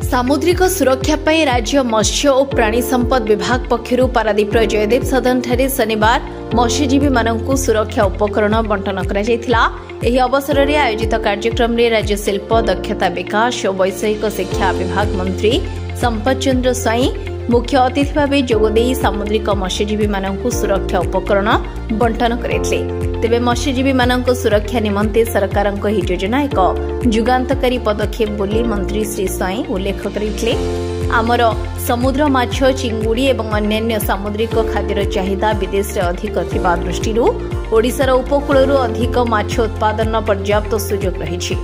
सामुद्रिक सुरक्षा पर राज्य मत्स्य और प्राणी संपद विभाग पक्षर पारादीप जयदेव सदन ठारे शनिवार मत्स्यजीवी मानक सुरक्षा उपकरण बंटन कर अवसर में आयोजित कार्यक्रम में राज्य शिल्प दक्षता विकास और वैषयिक शिक्षा विभाग मंत्री संपत चंद्र स्वाई मुख्य अतिथि भाव जोगदे सामुद्रिक मत्स्यजीवी मानक सुरक्षा उपकरण बंटन करते। तेबे मत्स्यजीवी मानक सुरक्षा निमंते सरकार योजना एक जुगांतकारी पदक्षेप बोली मंत्री श्री स्वाई उल्लेख करते। आमर समुद्र माछ चिंगुड़ी एवं अन्य सामुद्रिक खाद्यर चाहिदा विदेश में अधिक थिबा दृष्टि ओडिशार उपकूल अधिक माछ उत्पादन पर्याप्त सुजोग रही।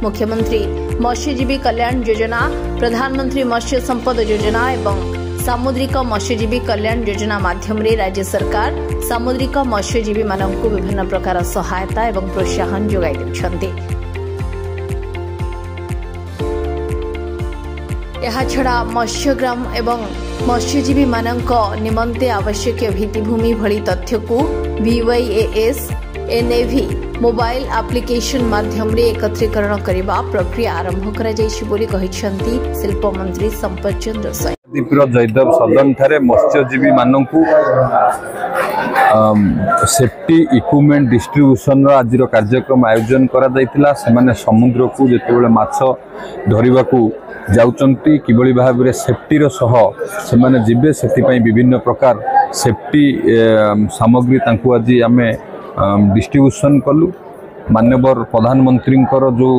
मुख्यमंत्री मत्स्यजीवी कल्याण योजना, प्रधानमंत्री मत्स्य संपद योजना एवं सामुद्रिक मत्स्यजीवी कल्याण योजना माध्यम रे राज्य सरकार सामुद्रिक मत्स्यजीवी मानक विभिन्न प्रकार सहायता एवं प्रोत्साहन जोगाई देउछन्ते। यह छड़ा मत्स्यग्राम एवं मत्स्यजीवी मानक निमंते आवश्यक भित्तिभूमि भली तथ्य को VYAS NAV मोबाइल एप्लिकेशन माध्यम रे एकत्रीकरण करबा प्रक्रिया आरंभ करा जायछि बोली कहिसंती शिल्प मंत्री संपत चंद्र स्वाई। जयदेव सदन ठारे मत्स्यजीवी मानक सेफ्टी इक्विपमेंट डिस्ट्रीब्यूशन आज कार्यक्रम आयोजन करा जायतिला। सेमाने समुद्र को जेतेबेले माछ धरिबा को जाउचंती किबळी भाबरे सेफ्टी रो सह सेमाने जिबे सेति विभिन्न प्रकार सेफ्टी सामग्री तांकु आज आमे डिस्ट्रीब्यूशन कलु। माननीय प्रधानमंत्री जो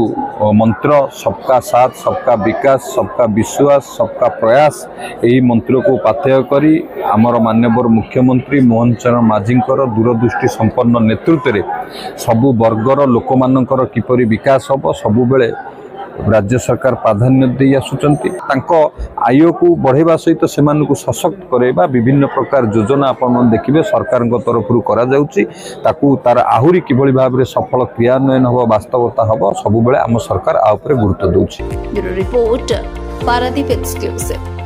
मंत्र सबका साथ सबका विकास सबका विश्वास सबका प्रयास यही मंत्र को पाथेय करी आमर माननीय मुख्यमंत्री मोहन चरण माझी दूरदृष्टि संपन्न नेतृत्व में सबु वर्गर लोक मानकर किपरि विकास हम सबु बेले राज्य सरकार प्राधान्य दे आसुचंती। तांको आय को बढ़ेबा सहित सेमान को सशक्त करेबा विभिन्न प्रकार योजना आपण देखिबे सरकार तरफ करा जाउची। ताकू तार आहुरी किभଳି भाबरे सफल क्रियान्वयन हो वास्तवता हो सबु बेले आम सरकार आ ऊपर गुरुत्व दउची। Bureau report Paradip exclusive.